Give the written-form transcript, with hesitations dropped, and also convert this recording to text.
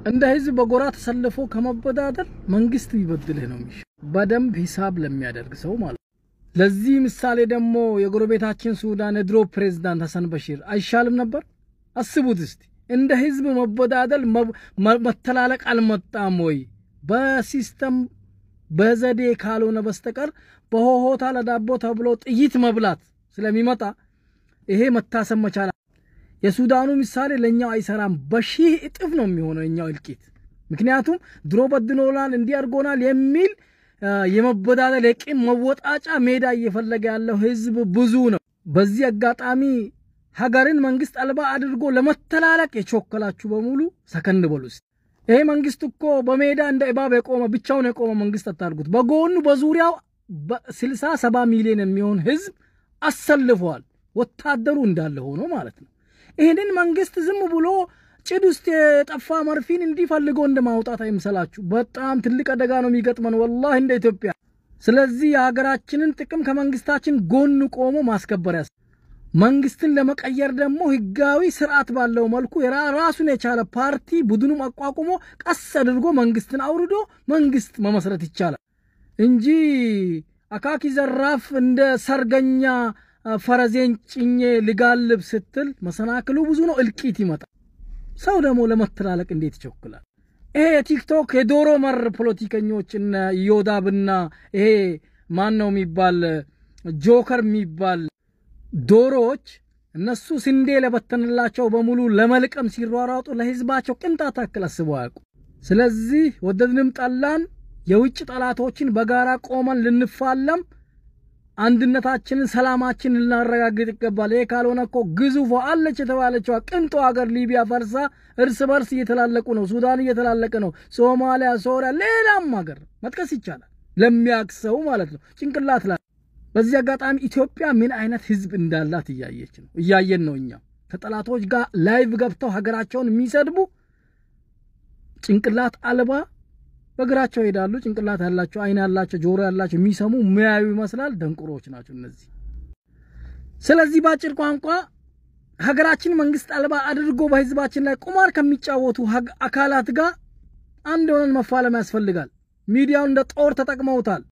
እንደ ህዝብ በጎራ ተሰልፎ ከመበዳደል መንግስት ይበድልህ ነው የሚሽ በደንብ ሂሳብ ለሚያደርግ ሰው ማለት ለዚህ ምሳሌ ደግሞ የጎረቤታችን ሱዳን የድሮ ፕሬዝዳንት ሐሰን በሽር አይሻልም ነበር አስቡት እስቲ እንደ ህዝብ መበዳደል መተላለቅ አልመጣም ወይ በሲስተም በዘዴ ካልሆነ በስተቀር በሆሆታ ለዳቦ ተብሎ ጥይት መብላት ስለሚመጣ ይሄ መታሰብ መቻል የሱዳኑ ምሳሌ ለኛው አይሰራም በሺህ እጥፍ ነው የሚሆነው የኛው እልቂት ምክንያቱም ድሮ በድኖላል እንዲያርጎናል የሚል የመበዳደል የቂም መወጣጫ ሜዳ እየፈለገ ያለው ህዝብ ብዙ ነው በዚህ አጋጣሚ ሀገርን መንግስት አልባ አድርጎ ለመተላለቅ የቾከላችሁ በሙሉ ሰከንድ በሉስ ይሄ መንግስት እኮ በሜዳ እንደ እባብ የቆመ ብቻውን የቆመ መንግስት አታርጉት በጎኑ በዙሪያው 60-70 ሚሊዮን የሚሆን ህዝብ አሰልፏል ወታደሩ እንዳለ ሆኖ ማለት ነው ይሄንን መንግስት ዝም ብሎ ጭድ ውስጥ የጠፋ መርፊን እንዲፈልገው እንደማውጣት አይምሰላችሁ በጣም ትልቅ አደጋ ነው የሚገጥመን ወላሂ እንደ ኢትዮጵያ ስለዚህ የሀገራችንን ጥቅም ከመንግስታችን ጎን ቆሞ ማስከበር ያስ መንግስትን ለመቀየር ደግሞ ህጋዊ ስርዓት ባለው መልኩ ራሱን የቻለ ፓርቲ ቡድኑም አቋቁሞ ቀስ አድርጎ መንግስትን አውርዶ መንግስት መመስረት ይቻላል እንጂ አካኪ ዘራፍ እንደ ሰርገኛ ፈረዜን ጭኜ ልጋልብ ስትል መሰናክሉ ብዙ ነው እልቂት ይመጣል ሰው ደግሞ ለመተላለቅ እንዴት ይቸኩላል ይሄ ቲክቶክ የዶሮ መር ፖለቲከኞችና ይዮዳብና ይሄ ማን ነው የሚባል ጆከር የሚባል ዶሮች እነሱ ስንዴ ለበተንላቸው በሙሉ ለመልቀም ሲሯሯጡ ለህዝባቸው ቅንጣት አክል አስበው ያውቁ ስለዚህ ወደድንም ጠላን የውጭ ጠላቶችን በጋራ ቆመን ልንፋለም አንድነታችንን ሰላማችንን ልናረጋግጥ ይገባል ይሄ ካልሆነ እኮ ግዙፍ አለች የተባለችው ቅንጦ ሀገር ሊቢያ ፈርሳ እርስ በርስ እየተላለቁ ነው ሱዳን እየተላለቀ ነው ሶማሊያ ሶሪያ ሌላም ሀገር መጥቀስ ይቻላል ለሚያክሰው ማለት ነው ጭንቅላት ላይ በዚህ አጋጣሚ ኢትዮጵያ ምን አይነት ህዝብ እንዳላት እያየን ነው እኛ ከጠላቶች ጋር ላይቭ ገብተው ሀገራቸውን የሚሰድቡ ጭንቅላት አልባ በግራቸው ሄዳሉ ጭንቅላት ያላቸው አይን ያላቸው ጆሮ ያላቸው የሚሰሙ ሙያዊ ይመስላል ደንቁሮች ናቸው እነዚህ ስለዚህ ባጭር ቋንቋ ሀገራችን መንግስት አልባ አድርጎ በህዝባችን ላይ ቁማር ከሚጫወቱ አካላት ጋር አንድ ሆነን መፋለም ያስፈልጋል ሚዲያው እንደ ጦር ተጠቅመውታል